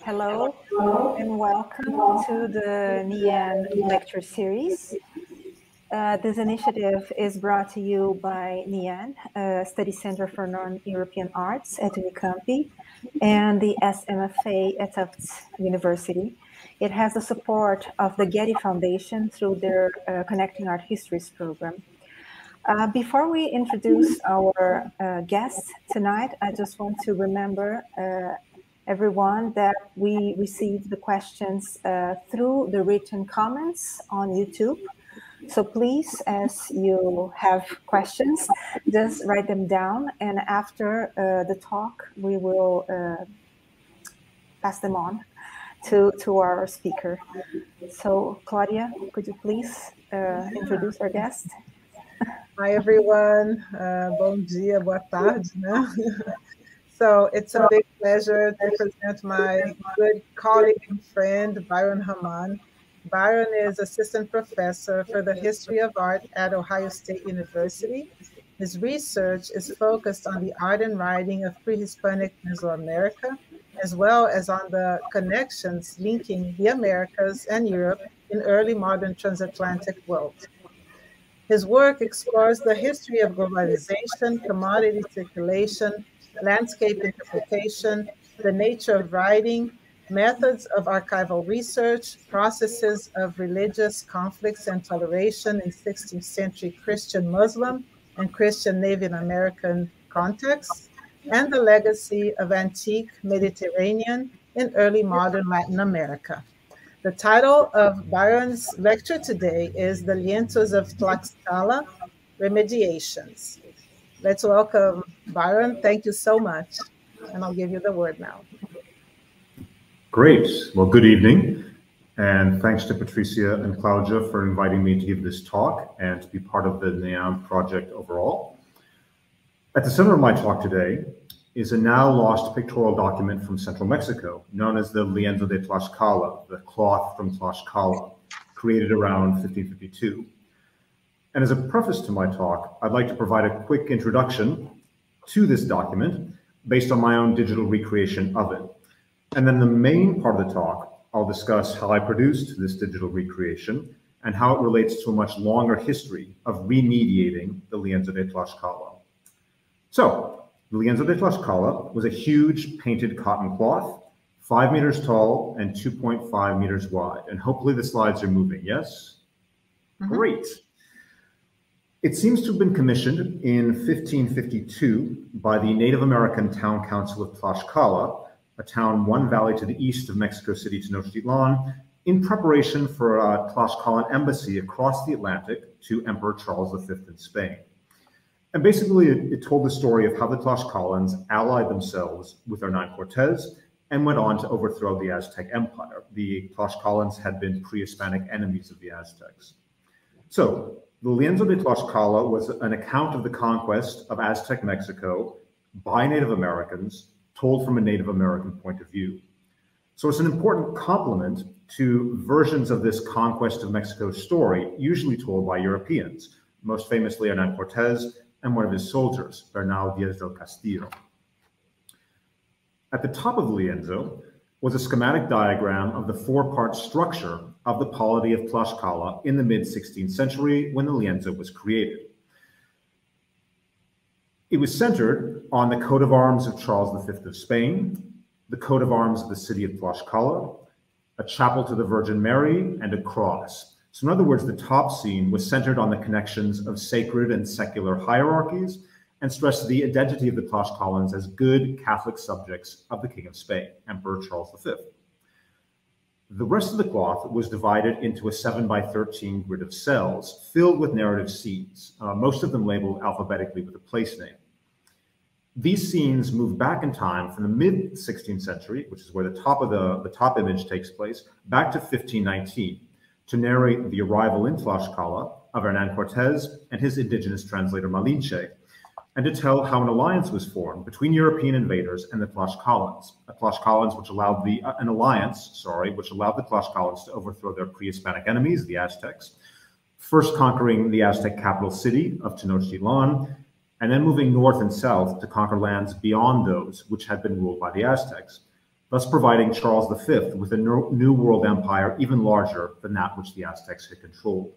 Hello and welcome to the NEANE lecture series. This initiative is brought to you by NEANE, Study Center for Non-European Arts at Unicamp, and the SMFA at Tufts University. It has the support of the Getty Foundation through their Connecting Art Histories program. Before we introduce our guests tonight, I just want to remember everyone that we received the questions through the written comments on YouTube. So please, as you have questions, just write them down, and after the talk, we will pass them on to our speaker. So Claudia, could you please introduce our guest? Hi everyone, bom dia, boa tarde, né? So it's a big pleasure to present my good colleague and friend, Byron Hamann. Byron is assistant professor for the history of art at Ohio State University. His research is focused on the art and writing of pre-Hispanic Mesoamerica, as well as on the connections linking the Americas and Europe in early modern transatlantic world. His work explores the history of globalization, commodity circulation, landscape interpretation, the nature of writing, methods of archival research, processes of religious conflicts and toleration in 16th century Christian Muslim and Christian Native American contexts, and the legacy of antique Mediterranean and early modern Latin America. The title of Byron's lecture today is The Lienzos of Tlaxcala, Remediations. Let's welcome Byron. Thank you so much. And I'll give you the word now. Great. Well, good evening. And thanks to Patricia and Claudia for inviting me to give this talk and to be part of the NEANE project overall. At the center of my talk today is a now lost pictorial document from central Mexico, known as the Lienzo de Tlaxcala, the cloth from Tlaxcala, created around 1552. And as a preface to my talk, I'd like to provide a quick introduction to this document based on my own digital recreation of it. And then the main part of the talk, I'll discuss how I produced this digital recreation and how it relates to a much longer history of remediating the Lienzo de Tlaxcala. So, the Lienzo de Tlaxcala was a huge painted cotton cloth, 5 meters tall and 2.5 meters wide. And hopefully the slides are moving, yes? Mm-hmm. Great. It seems to have been commissioned in 1552 by the Native American Town Council of Tlaxcala, a town 1 valley to the east of Mexico City, Tenochtitlan, in preparation for a Tlaxcalan embassy across the Atlantic to Emperor Charles V in Spain. And basically, it told the story of how the Tlaxcalans allied themselves with Hernán Cortés and went on to overthrow the Aztec Empire. The Tlaxcalans had been pre-Hispanic enemies of the Aztecs. So, the Lienzo de Tlaxcala was an account of the conquest of Aztec Mexico by Native Americans, told from a Native American point of view. So it's an important complement to versions of this conquest of Mexico story, usually told by Europeans, most famously Hernán Cortés and one of his soldiers, Bernal Díaz del Castillo. At the top of the Lienzo was a schematic diagram of the 4-part structure of the polity of Tlaxcala in the mid-16th century when the Lienzo was created. It was centered on the coat of arms of Charles V of Spain, the coat of arms of the city of Tlaxcala, a chapel to the Virgin Mary, and a cross. So in other words, the top scene was centered on the connections of sacred and secular hierarchies and stressed the identity of the Tlaxcalans as good Catholic subjects of the King of Spain, Emperor Charles V. The rest of the cloth was divided into a 7x13 grid of cells filled with narrative scenes, most of them labeled alphabetically with a place name. These scenes move back in time from the mid-16th century, which is where the top image takes place, back to 1519, to narrate the arrival in Tlaxcala of Hernán Cortés and his indigenous translator Malinche, and to tell how an alliance was formed between European invaders and the Tlaxcalans, which allowed the Tlaxcalans to overthrow their pre-Hispanic enemies, the Aztecs, first conquering the Aztec capital city of Tenochtitlan, and then moving north and south to conquer lands beyond those which had been ruled by the Aztecs, thus providing Charles V with a new world empire even larger than that which the Aztecs had controlled.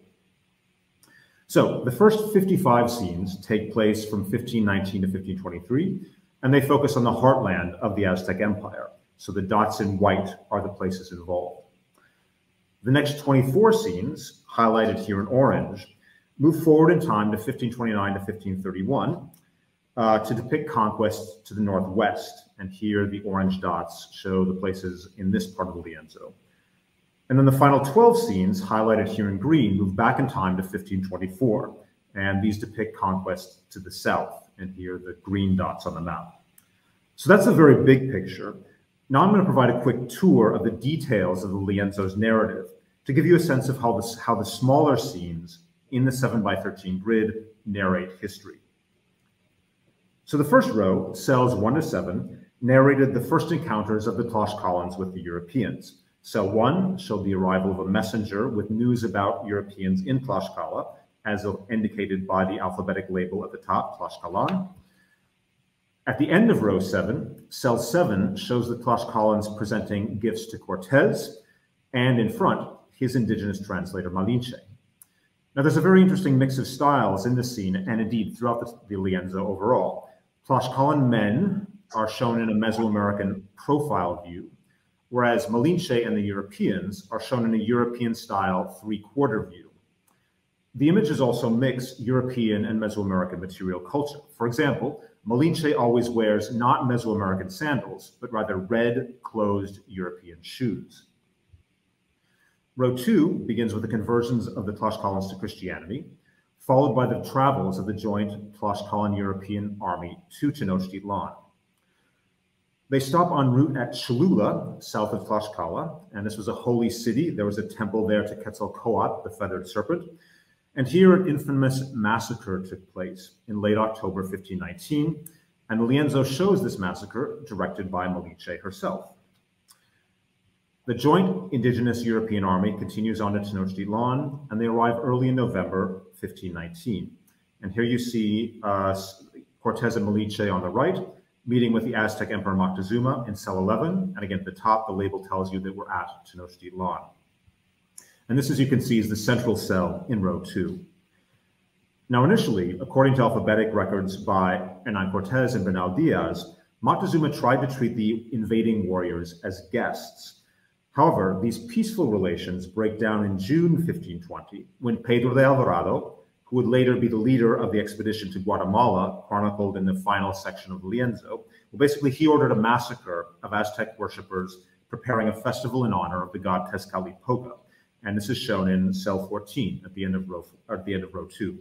So the first 55 scenes take place from 1519 to 1523, and they focus on the heartland of the Aztec Empire. So the dots in white are the places involved. The next 24 scenes, highlighted here in orange, move forward in time to 1529 to 1531 to depict conquests to the northwest. And here the orange dots show the places in this part of the Lienzo. And then the final 12 scenes, highlighted here in green, move back in time to 1524. And these depict conquests to the south. And here the green dots on the map. So that's a very big picture. Now I'm going to provide a quick tour of the details of the Lienzo's narrative to give you a sense of how the smaller scenes in the 7x13 grid narrate history. So the first row, cells 1 to 7, narrated the first encounters of the Tlaxcalans with the Europeans. Cell 1 showed the arrival of a messenger with news about Europeans in Tlaxcala, as indicated by the alphabetic label at the top, Tlaxcalan. At the end of row 7, cell 7 shows the Tlaxcalans presenting gifts to Cortés, and in front, his indigenous translator, Malinche. Now, there's a very interesting mix of styles in this scene, and indeed throughout the Lienzo overall. Tlaxcalan men are shown in a Mesoamerican profile view, whereas Malinche and the Europeans are shown in a European-style three-quarter view. The images also mix European and Mesoamerican material culture. For example, Malinche always wears not Mesoamerican sandals, but rather red, closed European shoes. Row 2 begins with the conversions of the Tlaxcalans to Christianity, followed by the travels of the joint Tlaxcalan-European army to Tenochtitlan. They stop en route at Cholula, south of Tlaxcala, and this was a holy city. There was a temple there to Quetzalcoatl, the feathered serpent. And here an infamous massacre took place in late October 1519, and the Lienzo shows this massacre directed by Malinche herself. The joint indigenous European army continues on to Tenochtitlan, and they arrive early in November 1519. And here you see Cortés and Malinche on the right, meeting with the Aztec Emperor Moctezuma in cell 11. And again, at the top, the label tells you that we're at Tenochtitlan. And this, as you can see, is the central cell in row 2. Now, initially, according to alphabetic records by Hernán Cortés and Bernal Diaz, Moctezuma tried to treat the invading warriors as guests. However, these peaceful relations break down in June 1520, when Pedro de Alvarado, who would later be the leader of the expedition to Guatemala, chronicled in the final section of the Lienzo, well, basically he ordered a massacre of Aztec worshippers preparing a festival in honor of the god Tezcatlipoca. And this is shown in cell 14 at the end of row 2.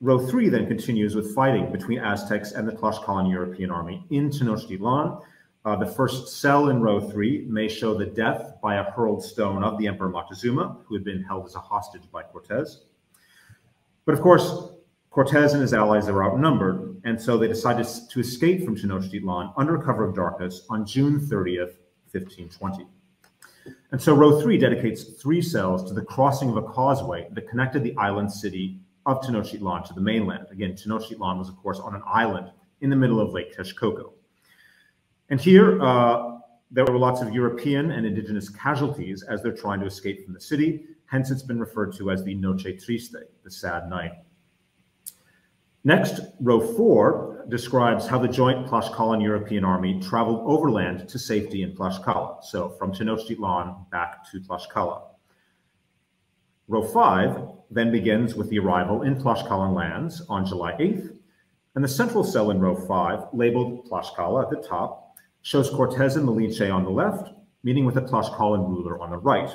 Row 3 then continues with fighting between Aztecs and the Tlaxcalan European army in Tenochtitlan. The first cell in row 3 may show the death by a hurled stone of the Emperor Moctezuma, who had been held as a hostage by Cortés. But of course, Cortés and his allies are outnumbered, and so they decided to escape from Tenochtitlan under cover of darkness on June 30th, 1520. And so row 3 dedicates 3 cells to the crossing of a causeway that connected the island city of Tenochtitlan to the mainland. Again, Tenochtitlan was, of course, on an island in the middle of Lake Texcoco. And here, there were lots of European and indigenous casualties as they're trying to escape from the city. Hence, it's been referred to as the Noche Triste, the sad night. Next, row 4 describes how the joint Tlaxcalan European army traveled overland to safety in Tlaxcala, so from Tenochtitlan back to Tlaxcala. Row 5 then begins with the arrival in Tlaxcalan lands on July 8th, and the central cell in row 5, labeled Tlaxcala at the top, shows Cortés and Malinche on the left, meeting with a Tlaxcalan ruler on the right.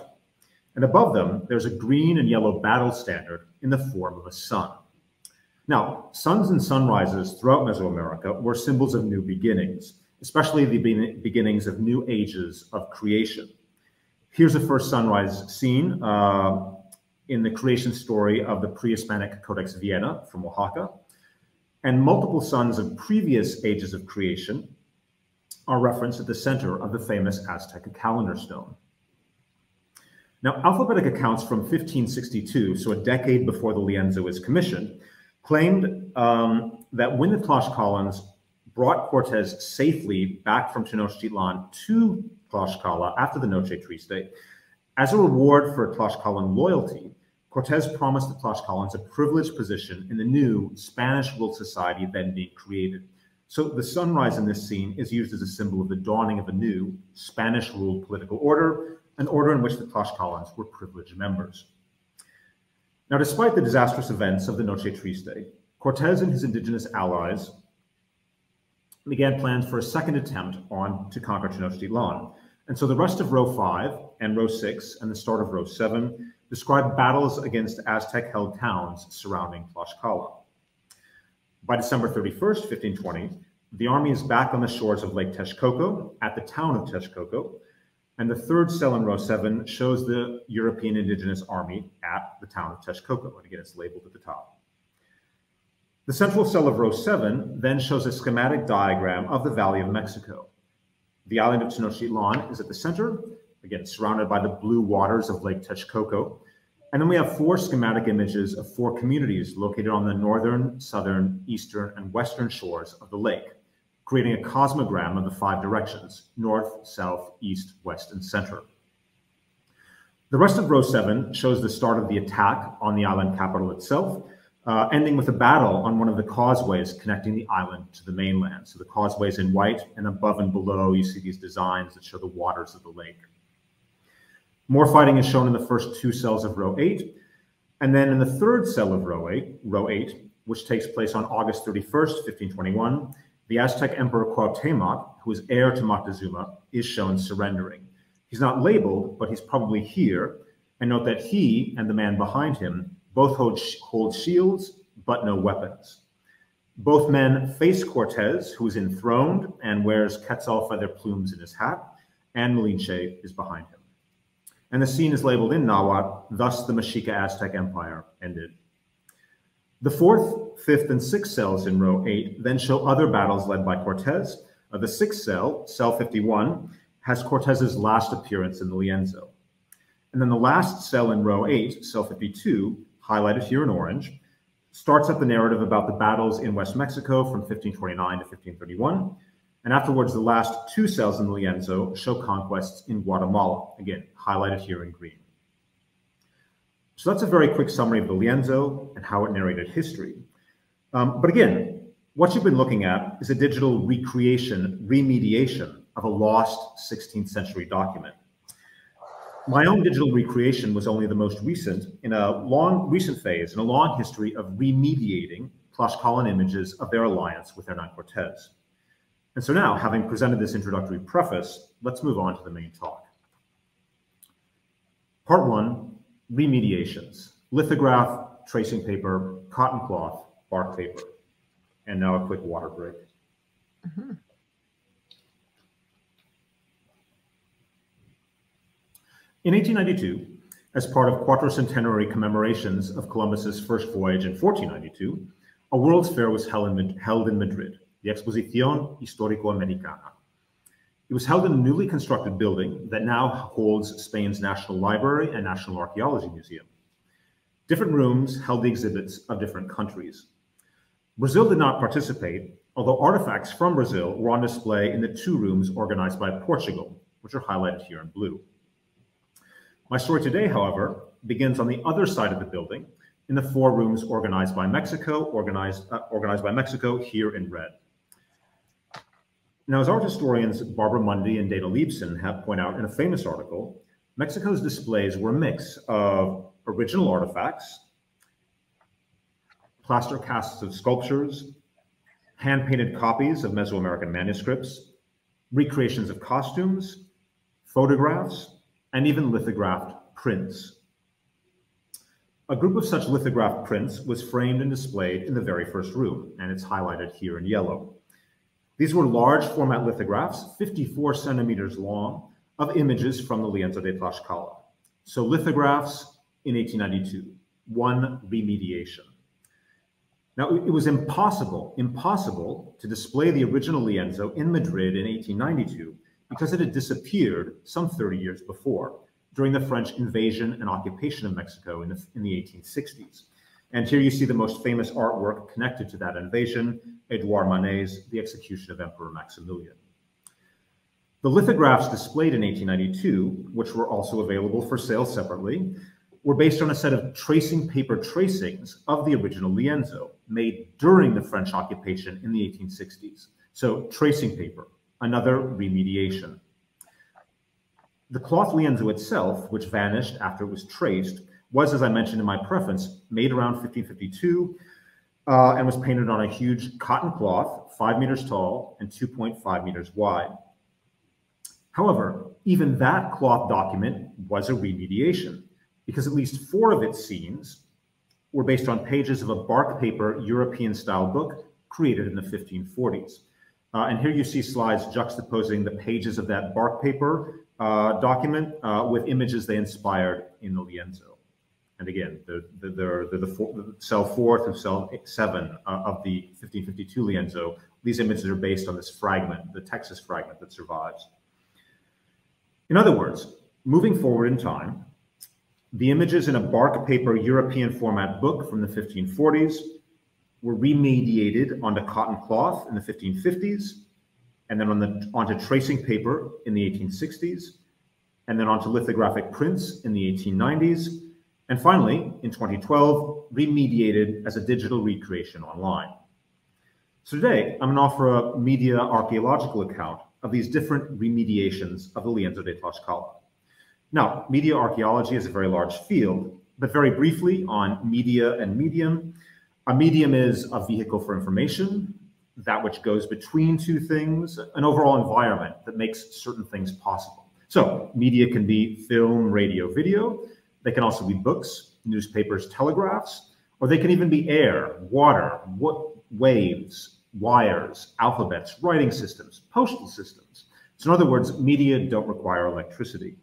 And above them, there's a green and yellow battle standard in the form of a sun. Now, suns and sunrises throughout Mesoamerica were symbols of new beginnings, especially the beginnings of new ages of creation. Here's the first sunrise scene in the creation story of the pre-Hispanic Codex Vienna from Oaxaca. And multiple suns of previous ages of creation are referenced at the center of the famous Aztec calendar stone. Now, alphabetic accounts from 1562, so a decade before the Lienzo is commissioned, claimed that when the Tlaxcalans brought Cortés safely back from Tenochtitlan to Tlaxcala after the Noche Triste, as a reward for Tlaxcalan loyalty, Cortés promised the Tlaxcalans a privileged position in the new Spanish-ruled society then being created. So the sunrise in this scene is used as a symbol of the dawning of a new Spanish-ruled political order, an order in which the Tlaxcalans were privileged members. Now, despite the disastrous events of the Noche Triste, Cortés and his indigenous allies began plans for a second attempt to conquer Tenochtitlan. And so the rest of row 5 and row 6 and the start of row 7 describe battles against Aztec-held towns surrounding Tlaxcala. By December 31st, 1520, the army is back on the shores of Lake Texcoco at the town of Texcoco, and the third cell in row 7 shows the European indigenous army at the town of Texcoco, and again, it's labeled at the top. The central cell of row 7 then shows a schematic diagram of the Valley of Mexico. The island of Tenochtitlan is at the center, again, surrounded by the blue waters of Lake Texcoco. And then we have 4 schematic images of 4 communities located on the northern, southern, eastern, and western shores of the lake, creating a cosmogram of the 5 directions: north, south, east, west, and center. The rest of row 7 shows the start of the attack on the island capital itself, ending with a battle on one of the causeways connecting the island to the mainland. So the causeways in white, and above and below you see these designs that show the waters of the lake. More fighting is shown in the first 2 cells of row 8, and then in the third cell of row 8, which takes place on August 31st, 1521, the Aztec Emperor Cuauhtémoc, who is heir to Moctezuma, is shown surrendering. He's not labeled, but he's probably here, and note that he and the man behind him both hold shields, but no weapons. Both men face Cortés, who is enthroned and wears quetzal feather plumes in his hat, and Malinche is behind him. And the scene is labeled in Nahuatl, thus the Mexica Aztec Empire ended. The 4th, 5th, and 6th cells in row 8 then show other battles led by Cortés. The 6th cell, cell 51, has Cortés's last appearance in the Lienzo. And then the last cell in row 8, cell 52, highlighted here in orange, starts up the narrative about the battles in West Mexico from 1529 to 1531. And afterwards, the last 2 cells in the Lienzo show conquests in Guatemala, again, highlighted here in green. So that's a very quick summary of the Lienzo and how it narrated history. But again, what you've been looking at is a digital remediation of a lost 16th century document. My own digital recreation was only the most recent in a recent phase in a long history of remediating Tlaxcalan images of their alliance with Hernán Cortés. And so now, having presented this introductory preface, let's move on to the main talk. Part 1, remediations: lithograph, tracing paper, cotton cloth, bark paper. And now a quick water break. Mm-hmm. In 1892, as part of quattrocentenary commemorations of Columbus's first voyage in 1492, a World's Fair was held in Madrid, the Exposición Histórico-Americana. It was held in a newly constructed building that now holds Spain's National Library and National Archaeology Museum. Different rooms held the exhibits of different countries. Brazil did not participate, although artifacts from Brazil were on display in the 2 rooms organized by Portugal, which are highlighted here in blue. My story today, however, begins on the other side of the building in the 4 rooms organized by Mexico, here in red. Now, as art historians Barbara Mundy and Dana Liebson have pointed out in a famous article, Mexico's displays were a mix of original artifacts, plaster casts of sculptures, hand-painted copies of Mesoamerican manuscripts, recreations of costumes, photographs, and even lithographed prints. A group of such lithographed prints was framed and displayed in the very first room, and it's highlighted here in yellow. These were large format lithographs, 54 centimeters long, of images from the Lienzo de Tlaxcala. So lithographs in 1892, one remediation. Now, it was impossible to display the original lienzo in Madrid in 1892 because it had disappeared some 30 years before, during the French invasion and occupation of Mexico in the 1860s. And here you see the most famous artwork connected to that invasion, Edouard Manet's The Execution of Emperor Maximilian. The lithographs displayed in 1892, which were also available for sale separately, were based on a set of tracing paper tracings of the original lienzo made during the French occupation in the 1860s. So tracing paper, another remediation. The cloth lienzo itself, which vanished after it was traced, was, as I mentioned in my preface, made around 1552 and was painted on a huge cotton cloth, 5 meters tall and 2.5 meters wide. However, even that cloth document was a remediation, because at least 4 of its scenes were based on pages of a bark paper European-style book created in the 1540s. And here you see slides juxtaposing the pages of that bark paper document with images they inspired in the lienzo. And again, the cell 4 through cell 7 of the 1552 lienzo. These images are based on this fragment, the Texas fragment that survives. In other words, moving forward in time, the images in a bark paper European format book from the 1540s were remediated onto cotton cloth in the 1550s, and then onto tracing paper in the 1860s, and then onto lithographic prints in the 1890s, and finally, in 2012, remediated as a digital recreation online. So today, I'm going to offer a media archaeological account of these different remediations of the Lienzo de Tlaxcala. Now, media archaeology is a very large field, but very briefly on media and medium. A medium is a vehicle for information, that which goes between two things, an overall environment that makes certain things possible. So media can be film, radio, video. They can also be books, newspapers, telegraphs, or they can even be air, water, waves, wires, alphabets, writing systems, postal systems. So in other words, media don't require electricity.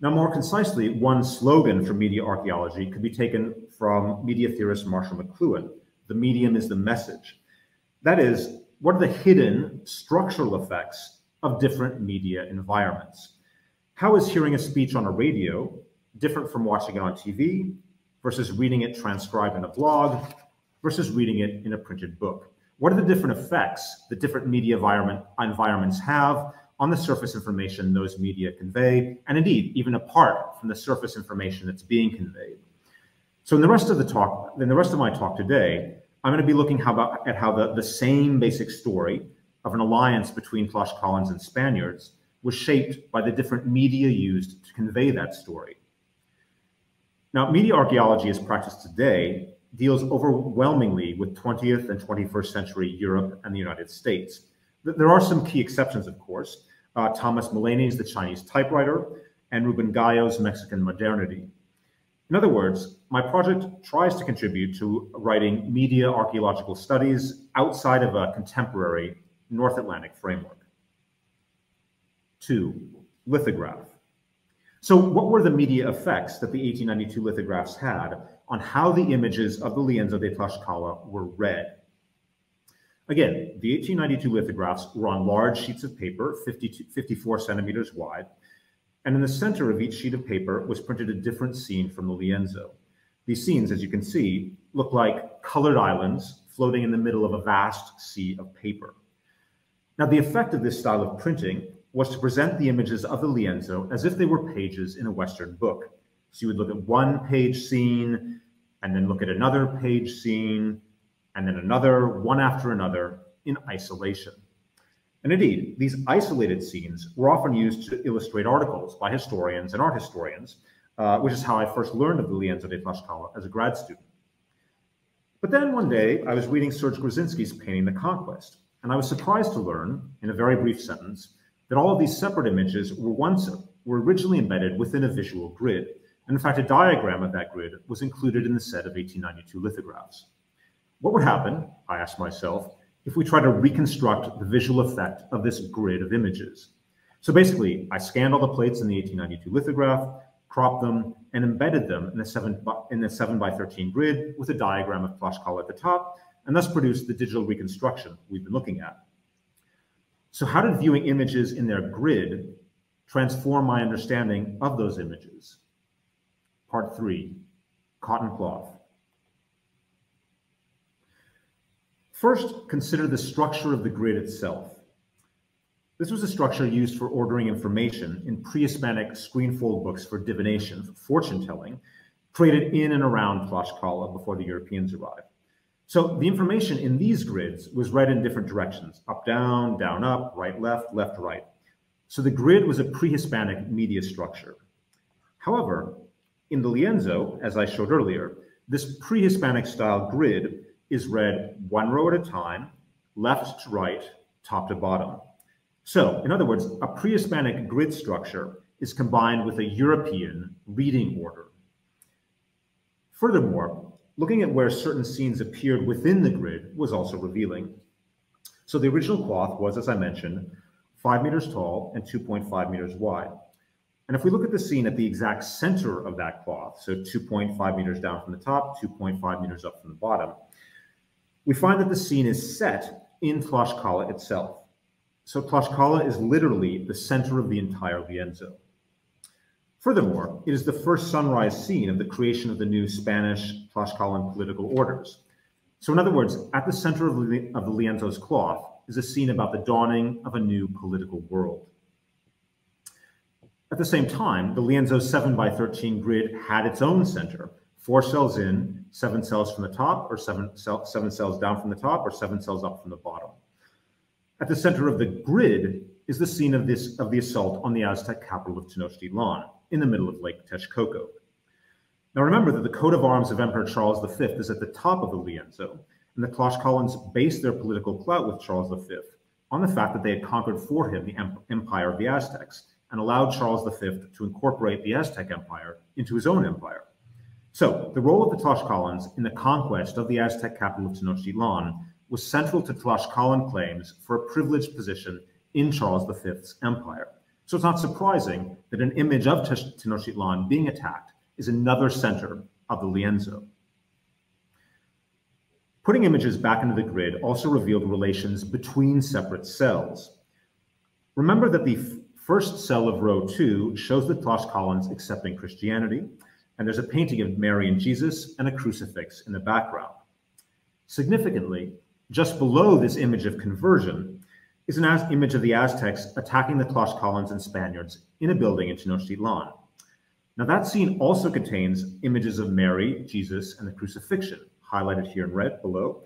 Now, more concisely, one slogan for media archaeology could be taken from media theorist Marshall McLuhan: the medium is the message. That is, what are the hidden structural effects of different media environments? How is hearing a speech on a radio different from watching it on TV versus reading it transcribed in a blog versus reading it in a printed book? What are the different effects that different media environments have on the surface information those media convey, and indeed, even apart from the surface information that's being conveyed? So in the rest of my talk today, I'm going to be looking at how the same basic story of an alliance between Tlaxcalans and Spaniards was shaped by the different media used to convey that story. Now, media archaeology as practiced today deals overwhelmingly with 20th and 21st century Europe and the United States. There are some key exceptions, of course. Thomas Mullany's The Chinese Typewriter and Ruben Gallo's Mexican Modernity. In other words, my project tries to contribute to writing media archaeological studies outside of a contemporary North Atlantic framework. 2, lithograph. So what were the media effects that the 1892 lithographs had on how the images of the Lienzo de Tlaxcala were read? Again, the 1892 lithographs were on large sheets of paper, 54 centimeters wide, and in the center of each sheet of paper was printed a different scene from the Lienzo. These scenes, as you can see, look like colored islands floating in the middle of a vast sea of paper. Now, the effect of this style of printing was to present the images of the Lienzo as if they were pages in a Western book. So you would look at one page scene, and then look at another page scene, and then another, one after another, in isolation. And indeed, these isolated scenes were often used to illustrate articles by historians and art historians, which is how I first learned of the Lienzo de Tlaxcala as a grad student. But then one day, I was reading Serge Grzinski's Painting the Conquest, and I was surprised to learn, in a very brief sentence, that all of these separate images were originally embedded within a visual grid. And in fact, a diagram of that grid was included in the set of 1892 lithographs. What would happen, I asked myself, if we try to reconstruct the visual effect of this grid of images? So basically, I scanned all the plates in the 1892 lithograph, cropped them, and embedded them in the 7x13 grid with a diagram of Tlaxcala at the top, and thus produced the digital reconstruction we've been looking at. So how did viewing images in their grid transform my understanding of those images? Part 3, cotton cloth. First, consider the structure of the grid itself. This was a structure used for ordering information in pre-Hispanic screenfold books for divination, for fortune-telling, created in and around Tlaxcala before the Europeans arrived. So the information in these grids was read in different directions, up, down, up, right, left, right. So the grid was a pre-Hispanic media structure. However, in the Lienzo, as I showed earlier, this pre-Hispanic style grid is read one row at a time, left to right, top to bottom. So, in other words, a pre-Hispanic grid structure is combined with a European reading order. Furthermore, looking at where certain scenes appeared within the grid was also revealing. So the original cloth was, as I mentioned, 5 meters tall and 2.5 meters wide. And if we look at the scene at the exact center of that cloth, so 2.5 meters down from the top, 2.5 meters up from the bottom, we find that the scene is set in Tlaxcala itself. So Tlaxcala is literally the center of the entire Lienzo. Furthermore, it is the first sunrise scene of the creation of the new Spanish Tlaxcalan political orders. So in other words, at the center of the Lienzo's cloth is a scene about the dawning of a new political world. At the same time, the Lienzo's 7x13 grid had its own center, 4 cells in, 7 cells from the top, or 7 cells down from the top, or 7 cells up from the bottom. At the center of the grid is the scene of the assault on the Aztec capital of Tenochtitlan, in the middle of Lake Texcoco. Now remember that the coat of arms of Emperor Charles V is at the top of the Lienzo, and the Tlaxcalans based their political clout with Charles V on the fact that they had conquered for him the empire of the Aztecs and allowed Charles V to incorporate the Aztec empire into his own empire. So the role of the Tlaxcalans in the conquest of the Aztec capital of Tenochtitlan was central to Tlaxcalan claims for a privileged position in Charles V's empire. So it's not surprising that an image of Tenochtitlan being attacked is another center of the Lienzo. Putting images back into the grid also revealed relations between separate cells. Remember that the first cell of row 2 shows the Tlaxcalans accepting Christianity, and there's a painting of Mary and Jesus and a crucifix in the background. Significantly, just below this image of conversion is an image of the Aztecs attacking the Tlaxcalans and Spaniards in a building in Tenochtitlan. Now that scene also contains images of Mary, Jesus, and the crucifixion, highlighted here in red below,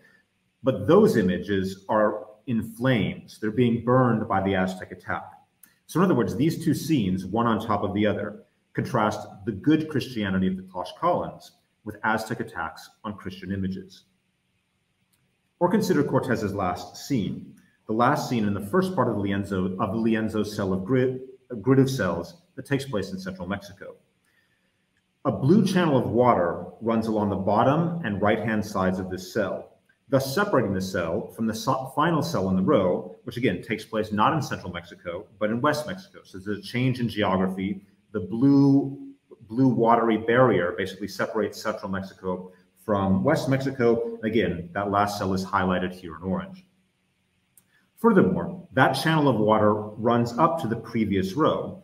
but those images are in flames. They're being burned by the Aztec attack. So in other words, these two scenes, one on top of the other, contrast the good Christianity of the Tlaxcalans with Aztec attacks on Christian images. Or consider Cortés's last scene, the last scene in the first part of the Lienzo's cell of grid of cells that takes place in central Mexico. A blue channel of water runs along the bottom and right-hand sides of this cell, thus separating the cell from the final cell in the row, which again takes place not in central Mexico, but in West Mexico. So there's a change in geography. The blue watery barrier basically separates central Mexico from West Mexico. Again, that last cell is highlighted here in orange. Furthermore, that channel of water runs up to the previous row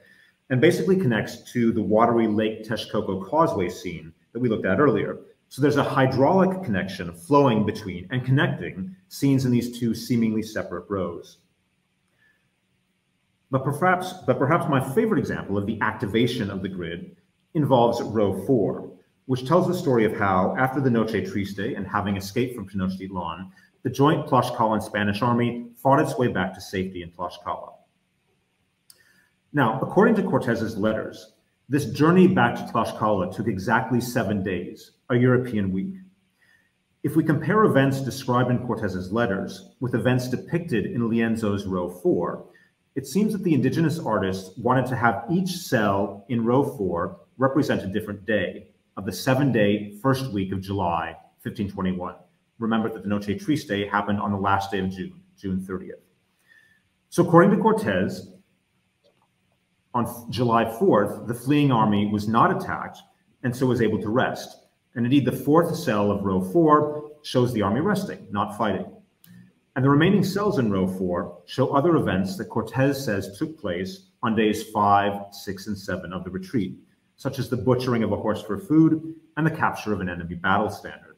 and basically connects to the watery Lake Texcoco causeway scene that we looked at earlier. So there's a hydraulic connection flowing between and connecting scenes in these two seemingly separate rows. But perhaps my favorite example of the activation of the grid involves row 4, which tells the story of how, after the Noche Triste and having escaped from Tenochtitlan, the joint Tlaxcalan Spanish army fought its way back to safety in Tlaxcala. Now, according to Cortés's letters, this journey back to Tlaxcala took exactly 7 days, a European week. If we compare events described in Cortés's letters with events depicted in Lienzo's row 4, it seems that the indigenous artists wanted to have each cell in row 4 represent a different day of the 7-day first week of July, 1521. Remember that the Noche Triste happened on the last day of June, June 30th. So according to Cortés, On July 4th, the fleeing army was not attacked and so was able to rest. And indeed, the fourth cell of row 4 shows the army resting, not fighting. And the remaining cells in row 4 show other events that Cortés says took place on days 5, 6, and 7 of the retreat, such as the butchering of a horse for food and the capture of an enemy battle standard.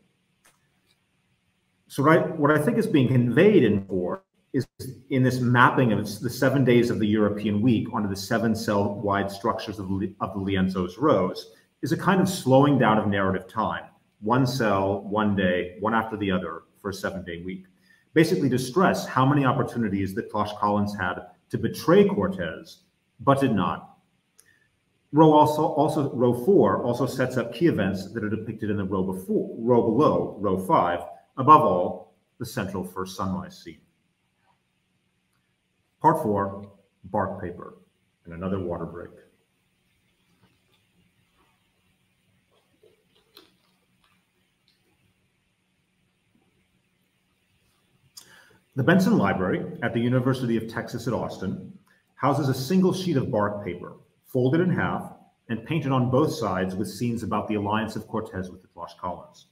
So what I think is being conveyed in 4 is in this mapping of the 7 days of the European week onto the 7 cell-wide structures of the Lienzos rows is a kind of slowing down of narrative time, one cell, one day, one after the other for a 7-day week, basically to stress how many opportunities the Tlaxcalans had to betray Cortés, but did not. Row 4 also sets up key events that are depicted in the row below, row 5, above all, the central first sunrise scene. Part 4, bark paper, and another water break. The Benson Library at the University of Texas at Austin houses a single sheet of bark paper, folded in half and painted on both sides with scenes about the alliance of Cortés with the Tlaxcalans.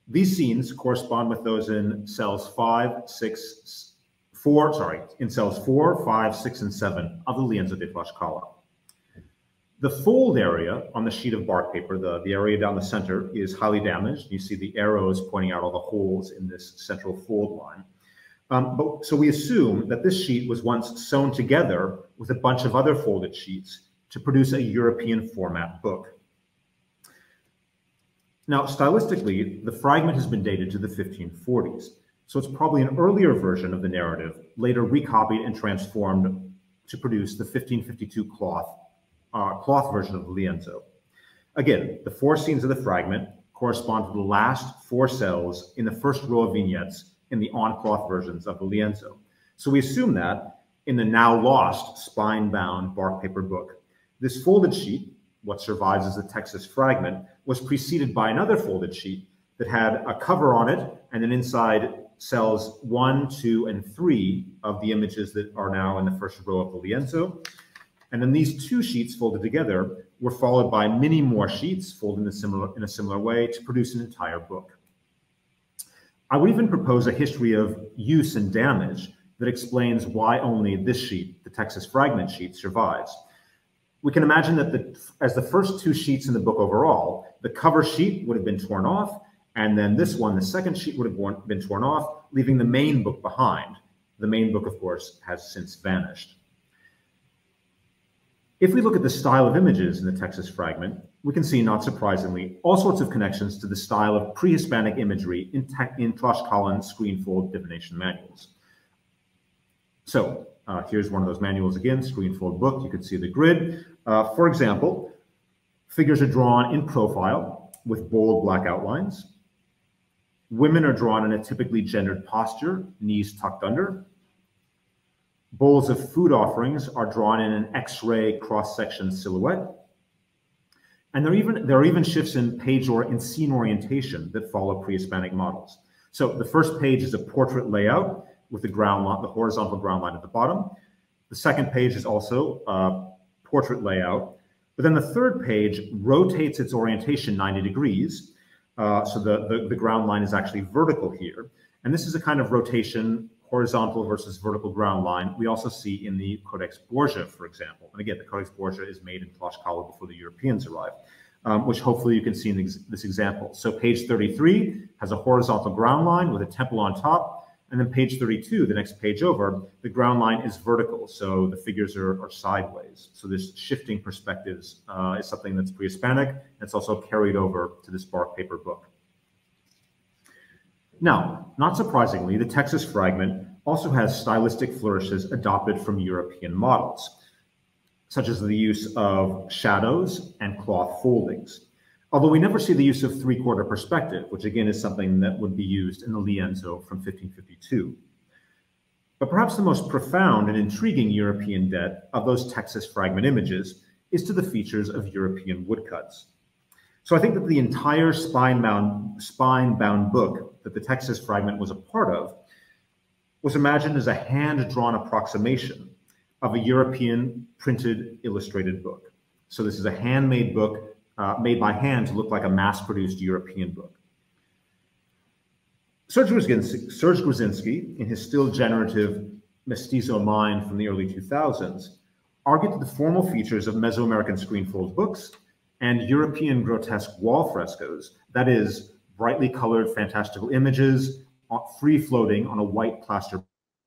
These scenes correspond with those in cells 4, 5, 6, and 7 of the Lienzo de Tlaxcala. The fold area on the sheet of bark paper, the area down the center, is highly damaged. You see the arrows pointing out all the holes in this central fold line. So we assume that this sheet was once sewn together with a bunch of other folded sheets to produce a European format book. Now, stylistically, the fragment has been dated to the 1540s, so it's probably an earlier version of the narrative, later recopied and transformed to produce the 1552 cloth version of the Lienzo. Again, the 4 scenes of the fragment correspond to the last 4 cells in the first row of vignettes in the on-cloth versions of the Lienzo. So we assume that in the now lost spine-bound bark paper book, this folded sheet, what survives as the Texas fragment, was preceded by another folded sheet that had a cover on it, and then inside cells 1, 2, and 3 of the images that are now in the first row of the Lienzo. And then these 2 sheets folded together were followed by many more sheets folded in a similar way to produce an entire book. I would even propose a history of use and damage that explains why only this sheet, the Texas fragment sheet, survives. We can imagine that as the first 2 sheets in the book overall, the cover sheet would have been torn off, and then this one, the second sheet, would have been torn off, leaving the main book behind. The main book, of course, has since vanished. If we look at the style of images in the Texas fragment, we can see, not surprisingly, all sorts of connections to the style of pre-Hispanic imagery in Tlaxcalan screenfold divination manuals. So here's one of those manuals again, screenfold book. You can see the grid. For example, figures are drawn in profile with bold black outlines. Women are drawn in a typically gendered posture, knees tucked under. Bowls of food offerings are drawn in an X-ray cross-section silhouette. And there are even shifts in page or in scene orientation that follow pre-Hispanic models. So the first page is a portrait layout with the horizontal ground line at the bottom. The second page is also a portrait layout, but then the third page rotates its orientation 90 degrees. So the ground line is actually vertical here. And this is a kind of rotation, horizontal versus vertical ground line, we also see in the Codex Borgia, for example. And again, the Codex Borgia is made in Tlaxcala before the Europeans arrived, which hopefully you can see in this example. So page 33 has a horizontal ground line with a temple on top. And then page 32, the next page over, the ground line is vertical. So the figures are sideways. So this shifting perspectives is something that's pre-Hispanic. And it's also carried over to this bark paper book. Now, not surprisingly, the Texas fragment also has stylistic flourishes adopted from European models, such as the use of shadows and cloth foldings. Although we never see the use of three-quarter perspective, which again is something that would be used in the Lienzo from 1552. But perhaps the most profound and intriguing European debt of those Texas fragment images is to the features of European woodcuts. So I think that the entire spine-bound book that the Texas fragment was a part of was imagined as a hand-drawn approximation of a European printed illustrated book. So this is a handmade book made by hand to look like a mass-produced European book. Serge Grzinski, in his still generative Mestizo Mind from the early 2000s, argued that the formal features of Mesoamerican screenfold books and European grotesque wall frescoes, that is, brightly colored fantastical images, free-floating on a white plaster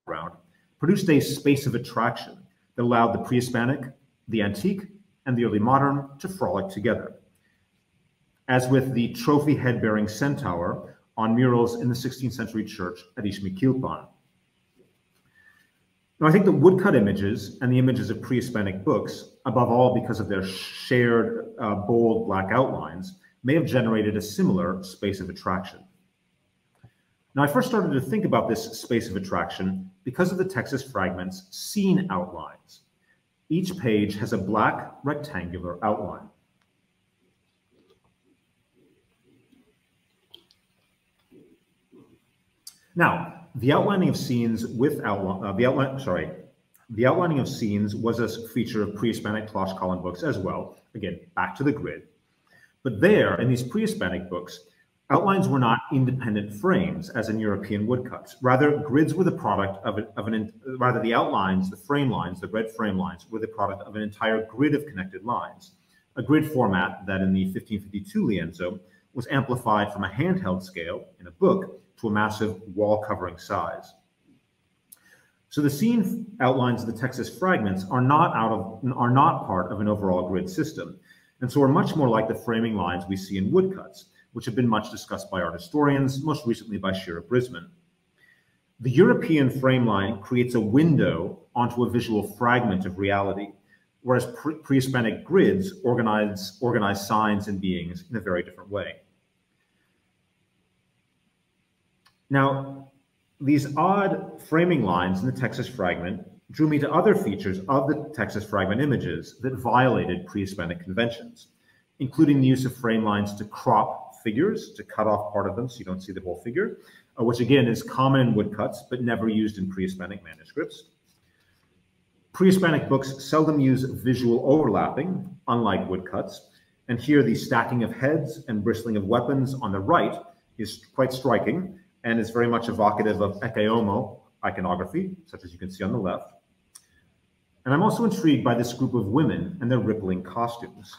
background, produced a space of attraction that allowed the pre-Hispanic, the antique, and the early modern to frolic together. As with the trophy head-bearing centaur on murals in the 16th century church at Ixmiquilpan. Now, I think the woodcut images and the images of pre-Hispanic books, above all because of their shared bold black outlines, may have generated a similar space of attraction. Now, I first started to think about this space of attraction because of the Texas Fragments scene outlines. Each page has a black rectangular outline. Now, the outlining of scenes with the outlining of scenes was a feature of pre-Hispanic Tlaxcalan books as well. Again, back to the grid. But there, in these pre-Hispanic books, outlines were not independent frames, as in European woodcuts. Rather, grids were the product rather the outlines, the frame lines, the red frame lines, were the product of an entire grid of connected lines. A grid format that in the 1552 Lienzo was amplified from a handheld scale in a book to a massive wall-covering size. So the scene outlines of the Texas Fragments are not part of an overall grid system, and so are much more like the framing lines we see in woodcuts, which have been much discussed by art historians, most recently by Shira Brisman. The European frame line creates a window onto a visual fragment of reality, whereas pre-Hispanic grids organize signs and beings in a very different way. Now, these odd framing lines in the Texas Fragment drew me to other features of the Texas Fragment images that violated pre-Hispanic conventions, including the use of frame lines to crop figures, to cut off part of them so you don't see the whole figure, which again is common in woodcuts, but never used in pre-Hispanic manuscripts. Pre-Hispanic books seldom use visual overlapping, unlike woodcuts, and here the stacking of heads and bristling of weapons on the right is quite striking, and is very much evocative of Ekeomo iconography, such as you can see on the left. And I'm also intrigued by this group of women and their rippling costumes.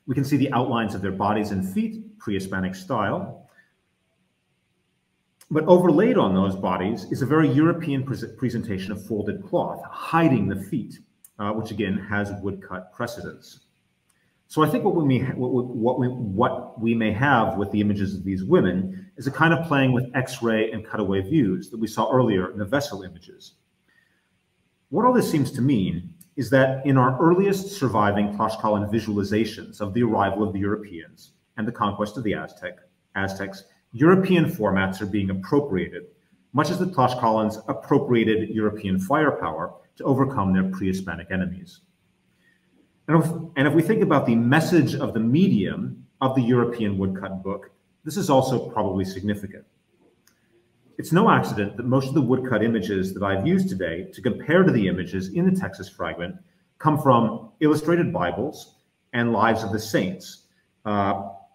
We can see the outlines of their bodies and feet, pre-Hispanic style. But overlaid on those bodies is a very European presentation of folded cloth, hiding the feet, which again has woodcut precedence. So I think what we may have with the images of these women is a kind of playing with X-ray and cutaway views that we saw earlier in the vessel images. What all this seems to mean is that in our earliest surviving Tlaxcalan visualizations of the arrival of the Europeans and the conquest of the Aztecs, European formats are being appropriated, much as the Tlaxcalans appropriated European firepower to overcome their pre-Hispanic enemies. And if we think about the message of the medium of the European woodcut book, this is also probably significant. It's no accident that most of the woodcut images that I've used today to compare to the images in the Texas Fragment come from illustrated Bibles and Lives of the Saints,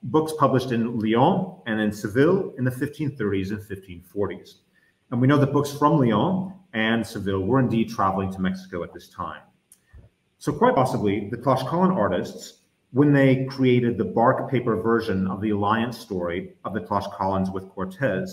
books published in Lyon and in Seville in the 1530s and 1540s. And we know that books from Lyon and Seville were indeed traveling to Mexico at this time. So quite possibly, the Tlaxcalan artists, when they created the bark paper version of the alliance story of the Tlaxcalans with Cortés,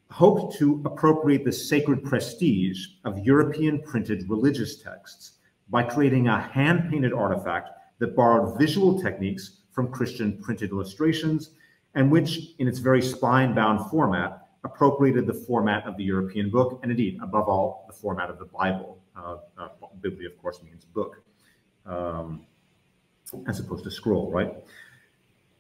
hoped to appropriate the sacred prestige of European printed religious texts by creating a hand-painted artifact that borrowed visual techniques from Christian printed illustrations, and which, in its very spine-bound format, appropriated the format of the European book, and indeed, above all, the format of the Bible. Biblia, of course, means book, as opposed to scroll, right?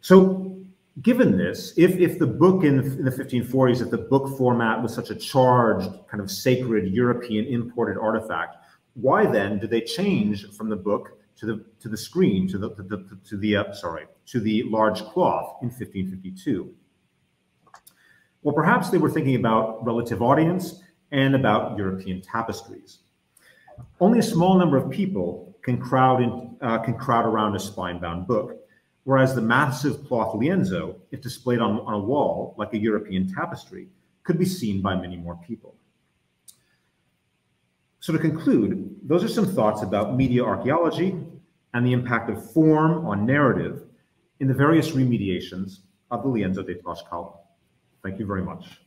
So, given this, if the book in the 1540s, if the book format was such a charged, kind of sacred European imported artifact, why then did they change from the book to the screen, to the large cloth in 1552? Well, perhaps they were thinking about relative audience and about European tapestries. Only a small number of people can crowd around a spine-bound book, whereas the massive cloth lienzo, if displayed on a wall like a European tapestry, could be seen by many more people. So to conclude, those are some thoughts about media archaeology and the impact of form on narrative in the various remediations of the Lienzo de Tlaxcala. Thank you very much.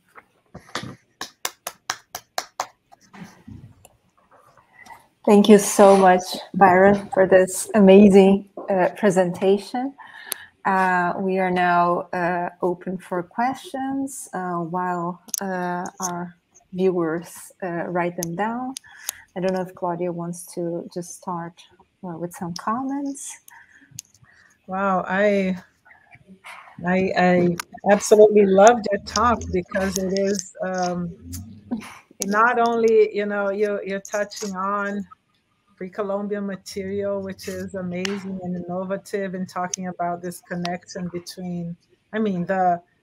Thank you so much, Byron, for this amazing presentation. We are now open for questions while our viewers write them down. I don't know if Claudia wants to just start with some comments. Wow, I absolutely loved your talk, because it is not only, you know, you're touching on pre-Columbian material, which is amazing and innovative, in talking about this connection between, I mean,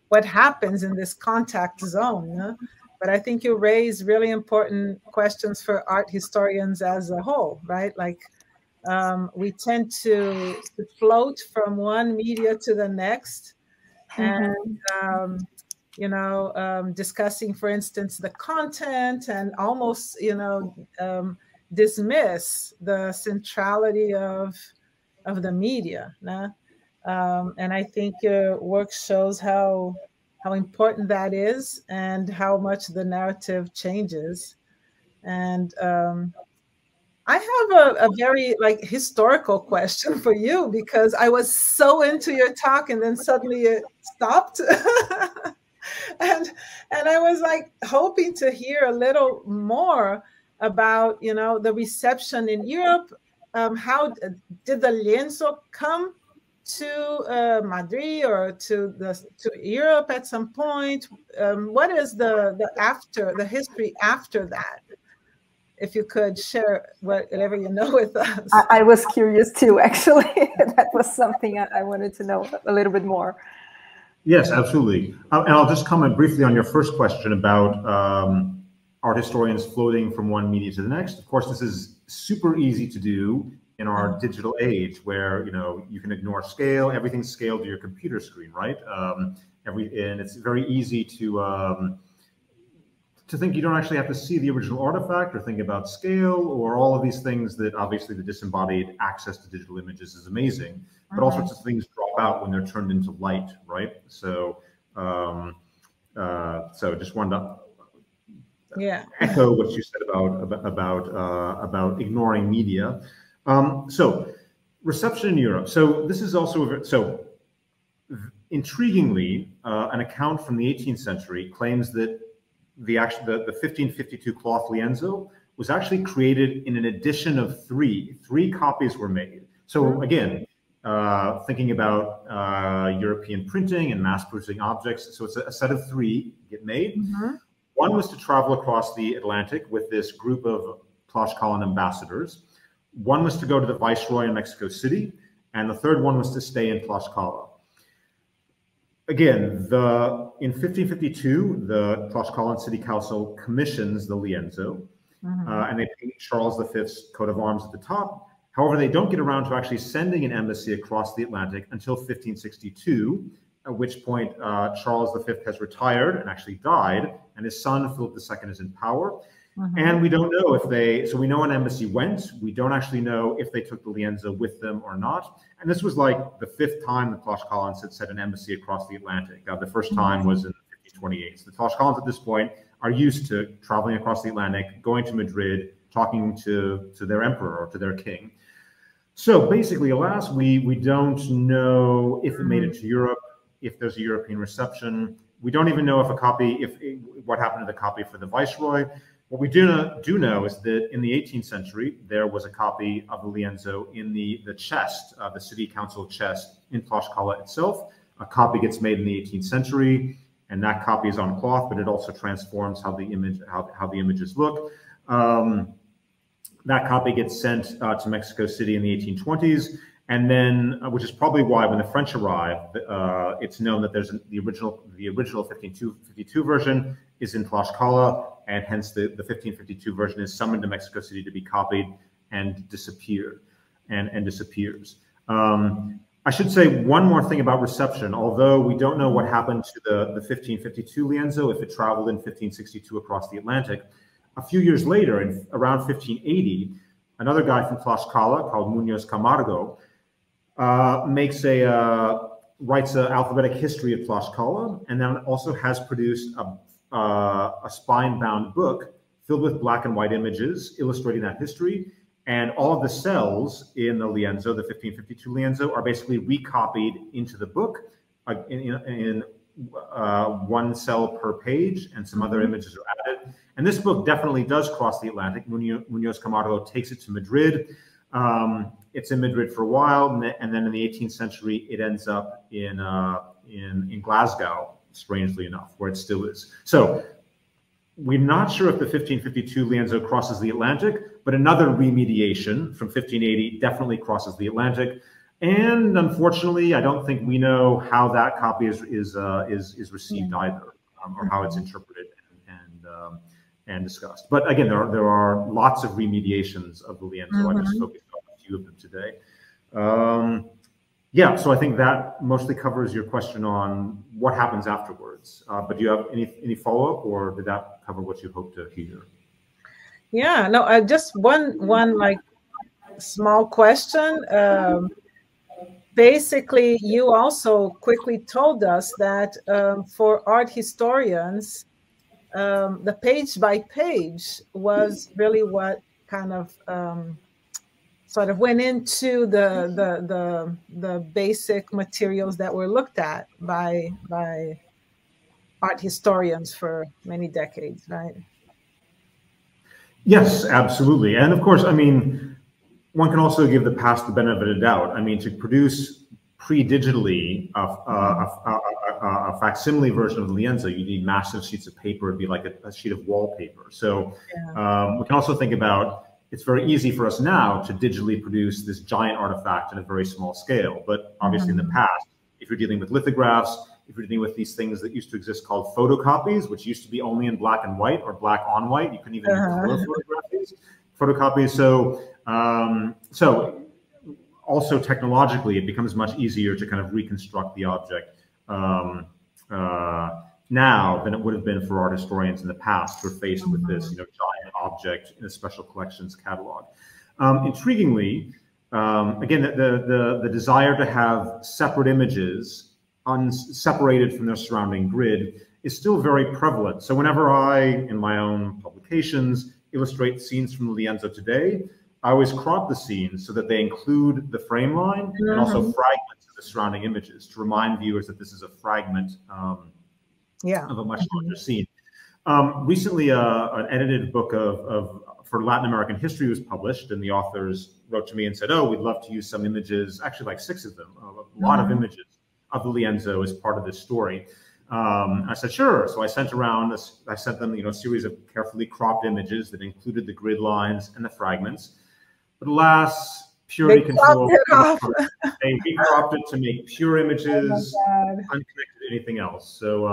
what happens in this contact zone. Huh? But I think you raise really important questions for art historians as a whole, right? Like, we tend to float from one media to the next, and you know, discussing, for instance, the content, and almost, you know, dismiss the centrality of the media. Nah? And I think your work shows how important that is, and how much the narrative changes. And I have a very historical question for you, because I was so into your talk, and then suddenly it stopped. and I was like hoping to hear a little more about, you know, the reception in Europe. How did the lienzo come to Madrid, or to Europe at some point? What is the history after that? If you could share whatever you know with us. I was curious too, actually. That was something I wanted to know a little bit more. Yes, absolutely. And I'll just comment briefly on your first question about art historians floating from one media to the next. Of course, this is super easy to do in our digital age, where, you know, you can ignore scale. Everything's scaled to your computer screen, right? And it's very easy to think you don't actually have to see the original artifact, or think about scale, or all of these things that obviously the disembodied access to digital images is amazing, but all sorts of things drop out when they're turned into light, right? So, so just wanted to echo what you said about ignoring media. So reception in Europe. So this is also intriguingly, an account from the 18th century claims that the 1552 cloth lienzo was actually created in an edition of three. Three copies were made. So again, thinking about European printing and mass-producing objects, so it's a set of three get made. One was to travel across the Atlantic with this group of Tlaxcalan ambassadors. One was to go to the Viceroy in Mexico City, and the third one was to stay in Tlaxcala. Again, in 1552, the Tlaxcalan City Council commissions the lienzo, and they paint Charles V's coat of arms at the top. However, they don't get around to actually sending an embassy across the Atlantic until 1562, at which point Charles V has retired and actually died, and his son, Philip II, is in power. And we don't know so we know an embassy went. We don't actually know if they took the lienzo with them or not. And this was like the fifth time the Tlaxcalans had sent an embassy across the Atlantic. The first time was in 1528. So the Tlaxcalans at this point are used to traveling across the Atlantic, going to Madrid, talking to their emperor or to their king. So basically, alas, we don't know if it made it to Europe, if there's a European reception. We don't even know what happened to the copy for the Viceroy. What we do know is that in the 18th century, there was a copy of the lienzo in the chest, the city council chest in Tlaxcala itself. A copy gets made in the 18th century, and that copy is on cloth, but it also transforms how the images look. That copy gets sent to Mexico City in the 1820s, and then, which is probably why when the French arrive, it's known that there's the original 1552 version is in Tlaxcala. and hence the 1552 version is summoned to Mexico City to be copied and disappeared, and disappears. I should say one more thing about reception. Although we don't know what happened to the 1552 lienzo, if it traveled in 1562 across the Atlantic, a few years later, in around 1580, another guy from Tlaxcala called Muñoz Camargo writes an alphabetic history of Tlaxcala, and then also has produced a spine-bound book filled with black and white images illustrating that history. And all of the cells in the lienzo, the 1552 lienzo, are basically recopied into the book in one cell per page, and some other images are added. And this book definitely does cross the Atlantic. Muñoz Camargo takes it to Madrid. It's in Madrid for a while, and then in the 18th century, it ends up in Glasgow, strangely enough, where it still is. So we're not sure if the 1552 lienzo crosses the Atlantic, but another remediation from 1580 definitely crosses the Atlantic. And unfortunately, I don't think we know how that copy is received either, or how it's interpreted and discussed. But again, there are lots of remediations of the lienzo. I just focused on a few of them today. Yeah, so I think that mostly covers your question on what happens afterwards. But do you have any follow-up, or did that cover what you hoped to hear? Yeah, no, just one like small question. Basically, you also quickly told us that for art historians, the page by page was really what kind of sort of went into the basic materials that were looked at by art historians for many decades, right? Yes, absolutely. And of course, I mean, one can also give the past the benefit of the doubt. I mean, to produce pre-digitally a facsimile version of the lienzo, you need massive sheets of paper. It'd be like a sheet of wallpaper. So we can also think about, it's very easy for us now to digitally produce this giant artifact in a very small scale. But obviously in the past, if you're dealing with lithographs, if you're dealing with these things that used to exist called photocopies, which used to be only in black and white or black on white, you couldn't even color photograph these photocopies. So also technologically, it becomes much easier to kind of reconstruct the object now than it would have been for art historians in the past who are faced with this, giant object in a special collections catalog. Intriguingly, again, the desire to have separate images separated from their surrounding grid is still very prevalent. So whenever I, in my own publications, illustrate scenes from the lienzo today, I always crop the scenes so that they include the frame line and also fragments of the surrounding images to remind viewers that this is a fragment of a much larger scene. Recently, an edited book for Latin American history was published, and the authors wrote to me and said, "Oh, we'd love to use some images, actually like 6 of them, a lot of images of the lienzo as part of this story." I said, "Sure." So I sent them, a series of carefully cropped images that included the grid lines and the fragments. But alas, purity control. They recropped it to make pure images, unconnected to anything else. So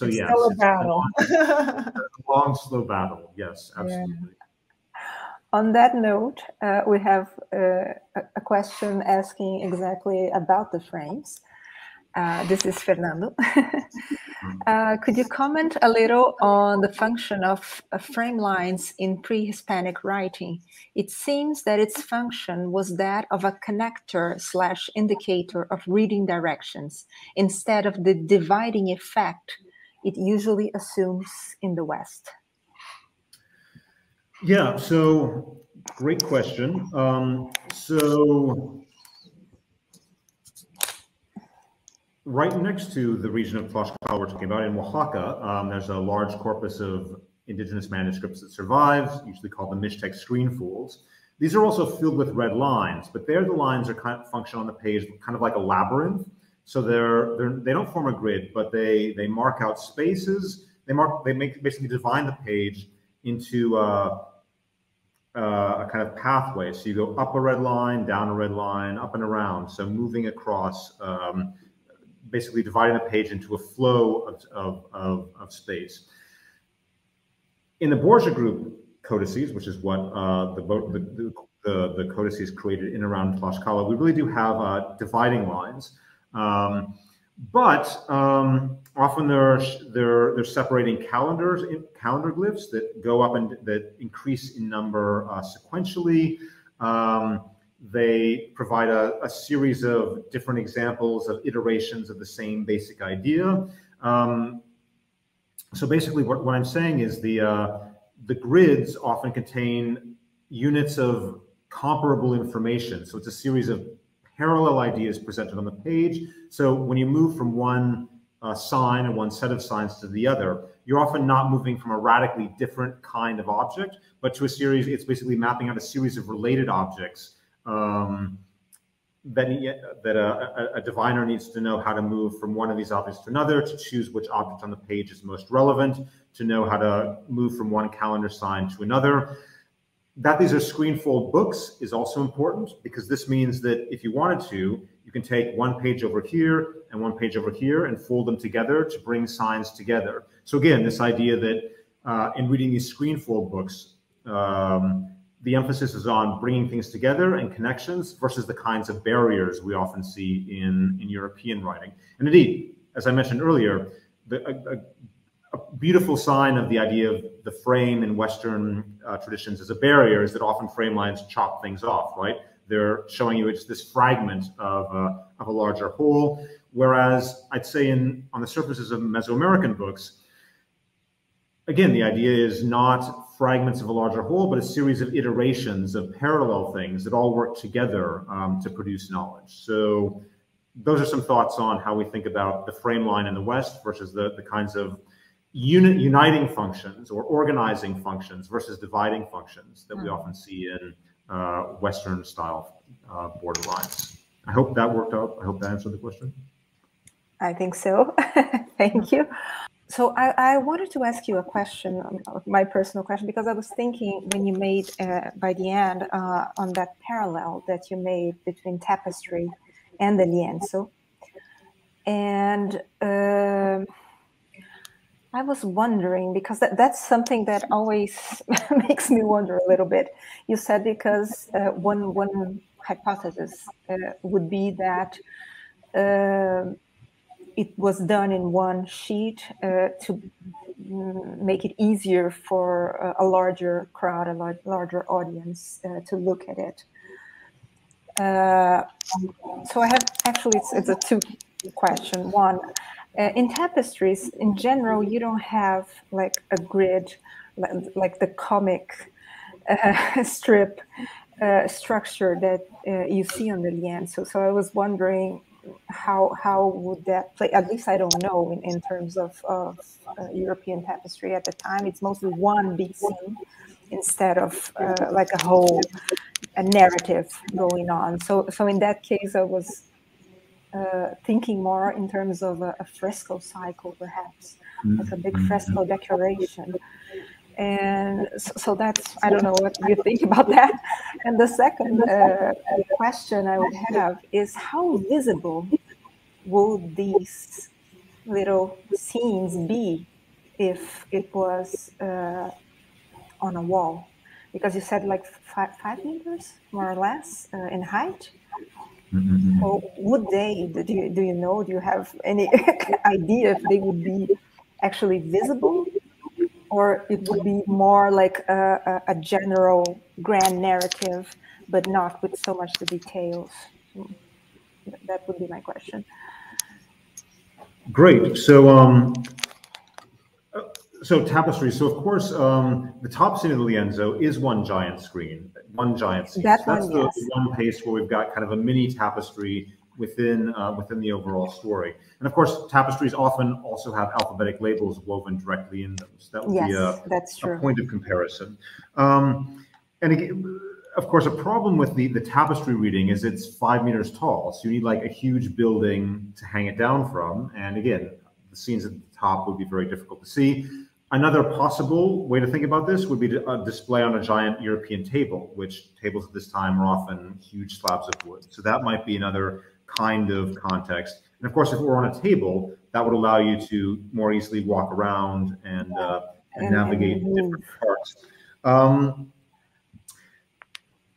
yeah, still a battle. A long, slow battle. Yes, absolutely. Yeah. On that note, we have a question asking exactly about the frames. This is Fernando. Could you comment a little on the function of frame lines in pre-Hispanic writing? It seems that its function was that of a connector/indicator of reading directions instead of the dividing effect it usually assumes in the West. Yeah, so great question. Right next to the region of Tlaxcala we're talking about, in Oaxaca, there's a large corpus of indigenous manuscripts that survives, usually called the Mixtec screen fools. These are also filled with red lines, but there the lines are kind of function on the page kind of like a labyrinth. So they don't form a grid, but they mark out spaces. They basically divide the page into a kind of pathway. So you go up a red line, down a red line, up and around. So moving across. Basically dividing the page into a flow of space. In the Borgia group codices, which is what the codices created in around Tlaxcala, we really do have dividing lines. But often they're separating calendar glyphs that go up and that increase in number sequentially. They provide a series of different examples of iterations of the same basic idea. So basically, what I'm saying is the grids often contain units of comparable information. So it's a series of parallel ideas presented on the page. So when you move from one sign or one set of signs to the other, you're often not moving from a radically different kind of object, but to a series. It's basically mapping out a series of related objects that a diviner needs to know how to move from one of these objects to another, to choose which object on the page is most relevant, to know how to move from one calendar sign to another. That these are screenfold books is also important, because this means that if you wanted to, you can take one page over here and one page over here and fold them together to bring signs together. So again, this idea that in reading these screenfold books, the emphasis is on bringing things together and connections versus the kinds of barriers we often see in European writing. And indeed, as I mentioned earlier, a beautiful sign of the idea of the frame in Western traditions as a barrier is that often frame lines chop things off, right? They're showing you it's this fragment of a larger whole. Whereas I'd say on the surfaces of Mesoamerican books, again, the idea is not fragments of a larger whole, but a series of iterations of parallel things that all work together to produce knowledge. So those are some thoughts on how we think about the frame line in the West versus the kinds of uniting functions or organizing functions versus dividing functions that we often see in Western style border lines. I hope that worked out. I hope that answered the question. I think so. Thank you. So I wanted to ask you a question, my personal question, because I was thinking when you made, by the end, on that parallel that you made between tapestry and the lienzo. And I was wondering, because that's something that always makes me wonder a little bit. You said because one hypothesis would be that it was done in one sheet to make it easier for a larger crowd, a larger audience to look at it. So I have, actually, it's a two question. One, in tapestries, in general, you don't have like a grid, like the comic strip structure that you see on the lienzo. So I was wondering, how would that play? At least I don't know in terms of European tapestry at the time. It's mostly one big scene instead of like a narrative going on. So in that case, I was thinking more in terms of a fresco cycle, perhaps, like a big fresco decoration. And so that's, I don't know what you think about that. And the second question I would have is, how visible would these little scenes be if it was on a wall? Because you said like 5 meters, more or less, in height. So would they, do you know, do you have any idea if they would be actually visible? Or it would be more like a general grand narrative, but not with so much the details. That would be my question. Great. So, so tapestry. So of course, the top scene of the lienzo is one giant screen, one giant scene. That's the one place where we've got kind of a mini tapestry within the overall story. And of course, tapestries often also have alphabetic labels woven directly in them. So that would be a point of comparison. And again, of course, a problem with the tapestry reading is it's 5 meters tall. So you need like a huge building to hang it down from. And again, the scenes at the top would be very difficult to see. Another possible way to think about this would be to display on a giant European table, which tables at this time are often huge slabs of wood. So that might be another kind of context. And of course, if we're on a table, that would allow you to more easily walk around and navigate different parts.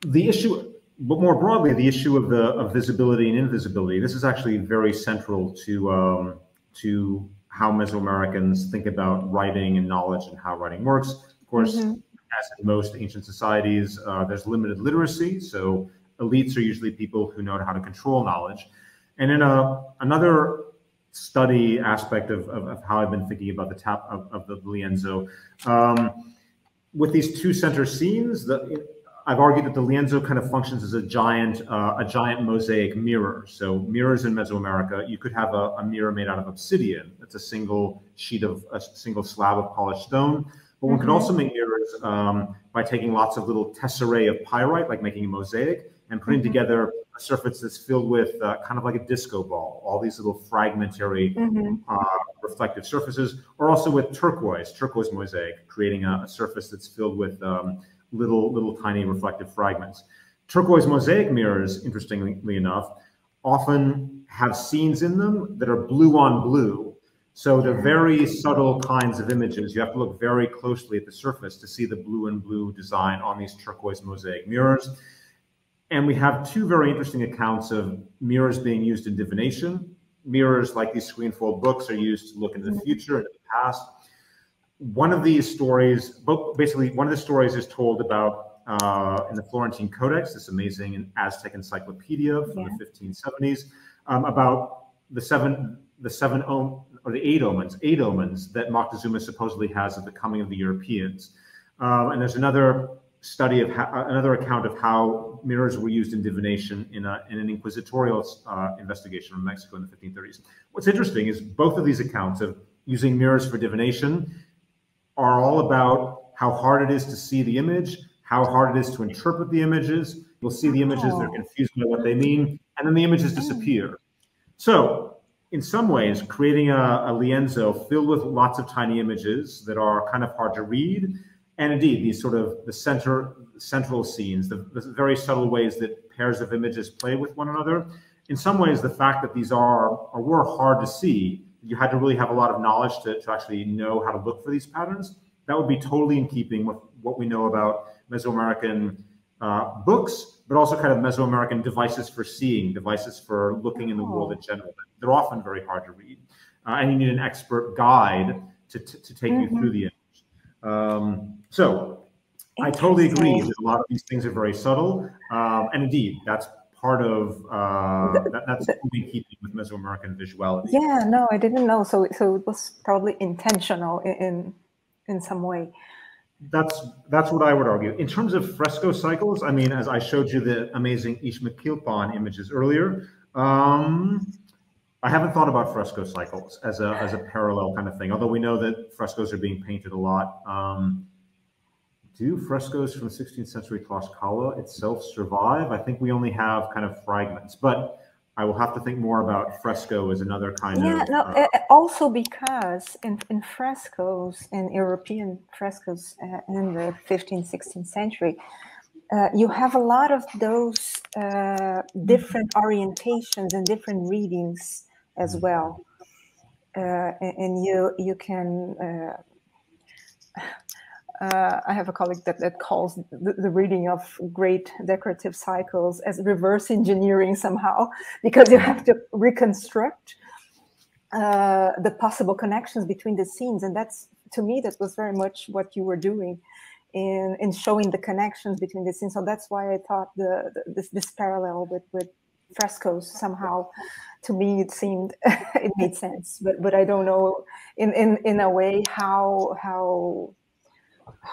The issue, but more broadly, the issue of visibility and invisibility. This is actually very central to how Mesoamericans think about writing and knowledge and how writing works. Of course, as in most ancient societies, there's limited literacy, so elites are usually people who know how to control knowledge. And in another study aspect of how I've been thinking about the Lienzo, with these two center scenes, I've argued that the Lienzo kind of functions as a giant mosaic mirror. So mirrors in Mesoamerica, you could have a mirror made out of obsidian. That's a single slab of polished stone. But one could also make mirrors by taking lots of little tesserae of pyrite, like making a mosaic, and putting together a surface that's filled with kind of like a disco ball, all these little fragmentary reflective surfaces, or also with turquoise mosaic, creating a surface that's filled with little tiny reflective fragments. Turquoise mosaic mirrors, interestingly enough, often have scenes in them that are blue on blue. So they're very subtle kinds of images. You have to look very closely at the surface to see the blue and blue design on these turquoise mosaic mirrors. And we have two very interesting accounts of mirrors being used in divination. Mirrors like these screenfold books are used to look into the future and the past. One of these stories, basically one of the stories is told about in the Florentine Codex, this amazing Aztec encyclopedia from the 1570s, about eight omens that Moctezuma supposedly has of the coming of the Europeans. And there's another study of another account of how mirrors were used in divination in an inquisitorial investigation from Mexico in the 1530s. What's interesting is both of these accounts of using mirrors for divination are all about how hard it is to see the image, how hard it is to interpret the images. You'll see the images, they're confused by what they mean, and then the images disappear. So in some ways, creating a lienzo filled with lots of tiny images that are kind of hard to read, and indeed these sort of the central scenes, the very subtle ways that pairs of images play with one another. In some ways, the fact that these were hard to see, you had to really have a lot of knowledge to actually know how to look for these patterns. That would be totally in keeping with what we know about Mesoamerican books, but also kind of Mesoamerican devices for seeing, devices for looking in the world in general. They're often very hard to read. And you need an expert guide to take you through the image. So I totally agree that a lot of these things are very subtle. And indeed, that's part of that's in keeping with Mesoamerican visuality. Yeah, no, I didn't know. So it was probably intentional in some way. That's what I would argue. In terms of fresco cycles, I mean, as I showed you the amazing Ixmiquilpan images earlier, I haven't thought about fresco cycles as a parallel kind of thing. Although we know that frescoes are being painted a lot. Do frescoes from 16th century Tlaxcala itself survive? I think we only have kind of fragments, but I will have to think more about fresco as another kind of... also because in frescoes, in European frescoes in the 15th, 16th century, you have a lot of those different orientations and different readings as well. And you can... I have a colleague that calls the reading of great decorative cycles as reverse engineering somehow, because you have to reconstruct the possible connections between the scenes. And that's, to me, that was very much what you were doing in showing the connections between the scenes. So that's why I thought this parallel with frescoes somehow, to me, it seemed it made sense. But I don't know in a way how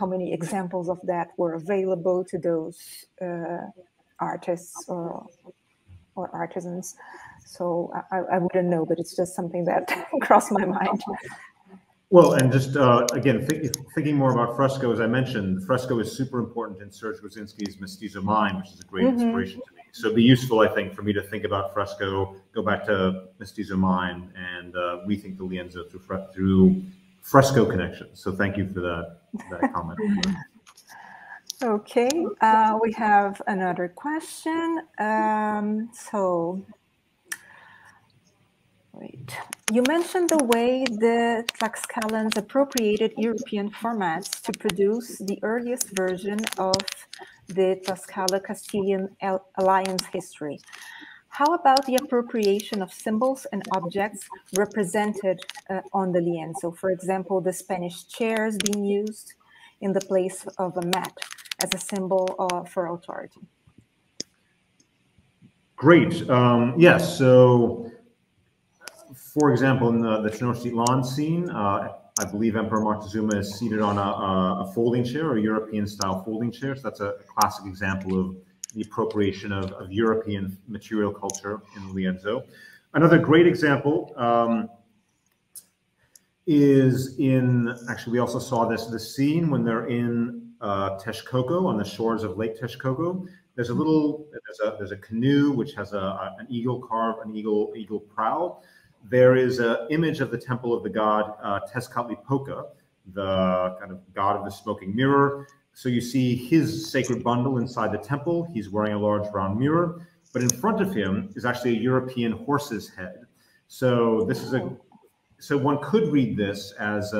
many examples of that were available to those artists or artisans. So I wouldn't know, but it's just something that crossed my mind. Well, and just again, thinking more about fresco, as I mentioned, fresco is super important in Serge Grzinski's Mestizo Mind, which is a great inspiration to me. So it'd be useful, I think, for me to think about fresco, go back to Mestizo Mind, and rethink the lienzo through fresco connections. So thank you for that comment. Okay, we have another question. So Great. You mentioned the way the Tlaxcalans appropriated European formats to produce the earliest version of the Tlaxcala-Castilian alliance history. How about the appropriation of symbols and objects represented on the lienzo? For example, the Spanish chairs being used in the place of a mat as a symbol for authority. Great. Yes. So, for example, in the Tenochtitlan scene, I believe Emperor Moctezuma is seated on a folding chair, a European-style folding chair. So that's a classic example of the appropriation of European material culture in the lienzo. Another great example is actually we also saw this scene when they're in Texcoco, on the shores of Lake Texcoco. There's there's a canoe which has an eagle carved, an eagle prow. There is an image of the temple of the god Tezcatlipoca, the kind of god of the smoking mirror. So you see his sacred bundle inside the temple. He's wearing a large round mirror, but in front of him is actually a European horse's head. So so one could read this as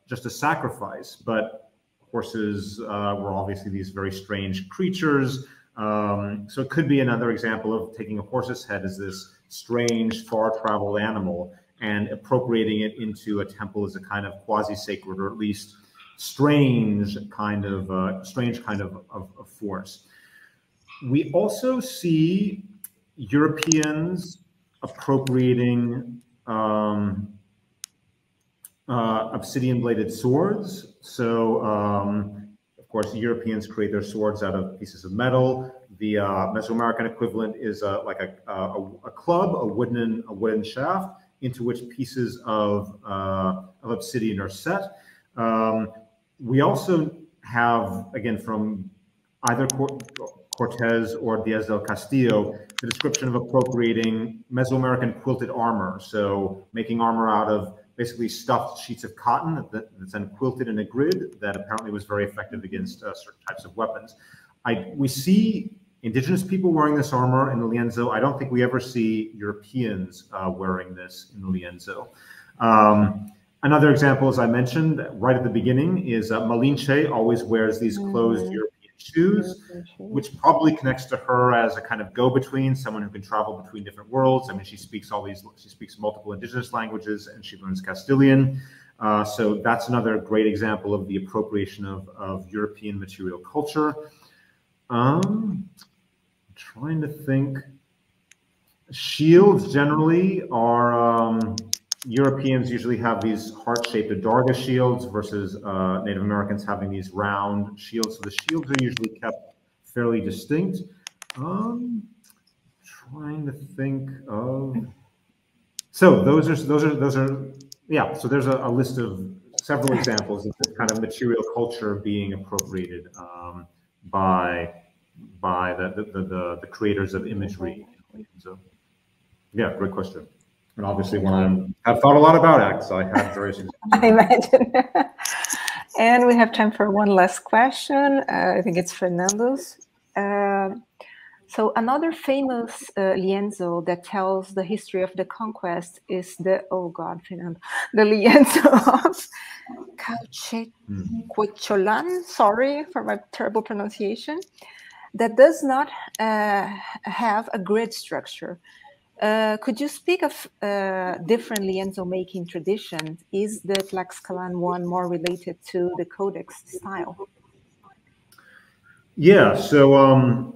just a sacrifice, but horses were obviously these very strange creatures. So it could be another example of taking a horse's head as this strange, far-traveled animal and appropriating it into a temple as a kind of quasi-sacred, or at least strange kind of force. We also see Europeans appropriating obsidian-bladed swords. So, of course, the Europeans create their swords out of pieces of metal. The Mesoamerican equivalent is like a club, a wooden shaft into which pieces of obsidian are set. We also have, again, from either Cortés or Diaz del Castillo, the description of appropriating Mesoamerican quilted armor. So making armor out of basically stuffed sheets of cotton that's then quilted in a grid that apparently was very effective against certain types of weapons. We see indigenous people wearing this armor in the lienzo. I don't think we ever see Europeans wearing this in the lienzo. Another example, as I mentioned right at the beginning, is Malinche always wears these closed European shoes, which probably connects to her as a kind of go-between, someone who can travel between different worlds. I mean, she speaks multiple indigenous languages, and she learns Castilian. So that's another great example of the appropriation of European material culture. I'm trying to think. Shields generally are, Europeans usually have these heart-shaped adarga shields versus Native Americans having these round shields. So the shields are usually kept fairly distinct. Trying to think of. So those are yeah. So there's a list of several examples of this kind of material culture being appropriated by the creators of imagery. So yeah, great question. And obviously, when I've thought a lot about it, so I had various examples. I imagine. And we have time for one last question. I think it's Fernando's. So another famous lienzo that tells the history of the conquest is the, oh God, Fernando, the lienzo of Cauchecolan, sorry for my terrible pronunciation, that does not have a grid structure. Could you speak of different lienzo making traditions? Is the Tlaxcalan one more related to the codex style? Yeah, so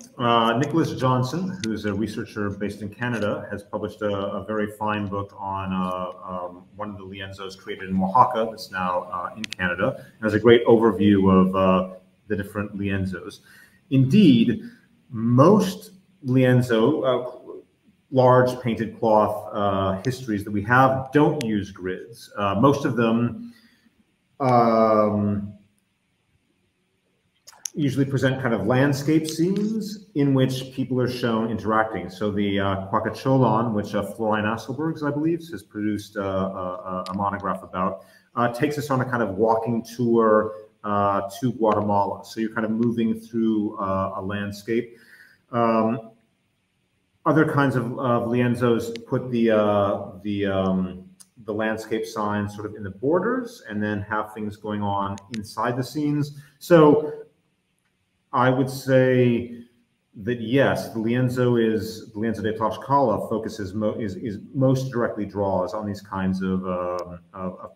Nicholas Johnson, who's a researcher based in Canada, has published a very fine book on one of the lienzos created in Oaxaca that's now in Canada. It has a great overview of the different lienzos. Indeed, most lienzo, large painted cloth histories that we have don't use grids. Most of them usually present kind of landscape scenes in which people are shown interacting. So the Quacacholan, which Florian Asselbergs, I believe, has produced a monograph about, takes us on a kind of walking tour to Guatemala. So you're kind of moving through a landscape. Other kinds of lienzos put the landscape signs sort of in the borders and then have things going on inside the scenes. So I would say that yes, the Lienzo de Tlaxcala focuses most directly draws on these kinds of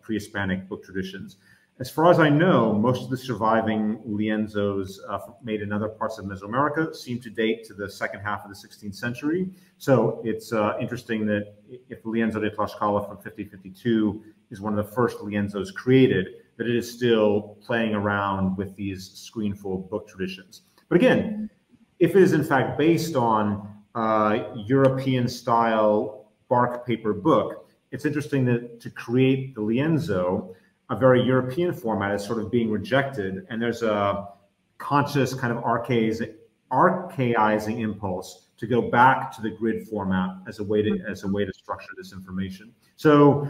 pre-Hispanic book traditions. As far as I know, most of the surviving lienzos made in other parts of Mesoamerica seem to date to the second half of the 16th century. So it's interesting that if the Lienzo de Tlaxcala from 5052 is one of the first lienzos created, that it is still playing around with these screenfold book traditions. But again, if it is in fact based on European-style bark paper book, it's interesting that to create the lienzo, a very European format is sort of being rejected, and there's a conscious kind of archaizing impulse to go back to the grid format as a way to structure this information. So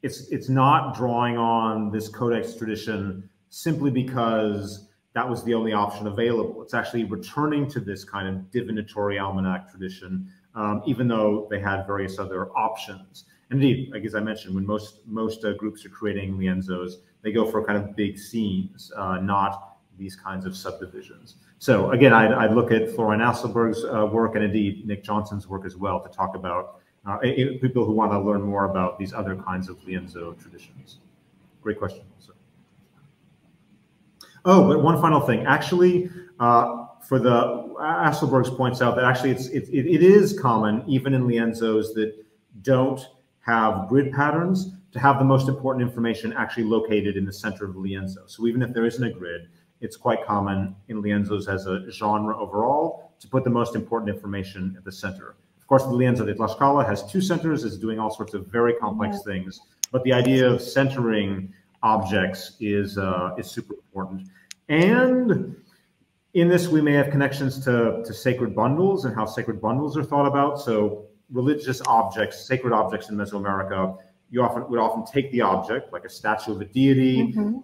it's not drawing on this codex tradition simply because that was the only option available. It's actually returning to this kind of divinatory almanac tradition, even though they had various other options. Indeed, like as I mentioned, when most groups are creating lienzos, they go for kind of big scenes, not these kinds of subdivisions. So again, I'd look at Florian Asselberg's work, and indeed Nick Johnson's work as well, to talk about people who want to learn more about these other kinds of lienzo traditions. Great question. Also. Oh, but one final thing. Actually, for the Asselberg's points out that actually it is common, even in lienzos that don't have grid patterns, to have the most important information actually located in the center of the lienzo. So even if there isn't a grid, it's quite common in lienzos as a genre overall to put the most important information at the center. Of course, the Lienzo de Tlaxcala has two centers, is doing all sorts of very complex things, but the idea of centering objects is super important. And in this, we may have connections to sacred bundles and how sacred bundles are thought about. So religious objects, sacred objects in Mesoamerica, you would often take the object, like a statue of a deity, and then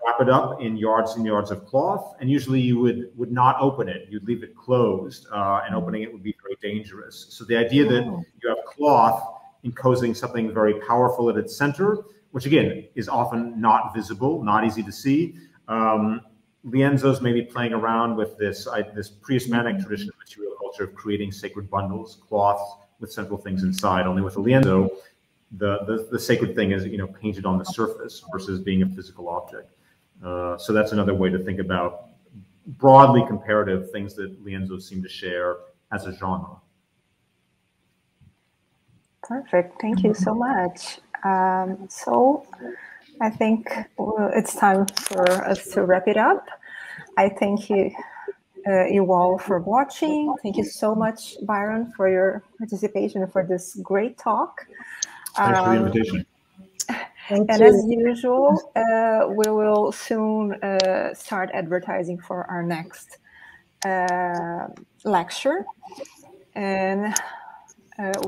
wrap it up in yards and yards of cloth. And usually you would not open it. You'd leave it closed, and opening it would be very dangerous. So the idea that you have cloth enclosing something very powerful at its center, which again is often not visible, not easy to see. Lienzos may be playing around with this pre-Hispanic tradition of material culture of creating sacred bundles, cloths with central things inside. Only with a lienzo, the sacred thing is painted on the surface versus being a physical object. So that's another way to think about broadly comparative things that lienzos seem to share as a genre. Perfect. Thank you so much. So I think it's time for us to wrap it up. I thank you all for watching. Thank you so much, Byron, for your participation and for this great talk. Thanks for the invitation. And as usual, we will soon start advertising for our next lecture. And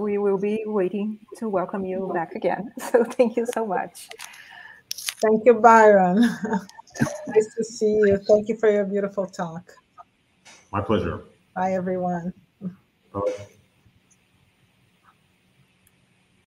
we will be waiting to welcome you back again. So thank you so much. Thank you, Byron. Nice to see you. Thank you for your beautiful talk. My pleasure. Bye, everyone. Bye.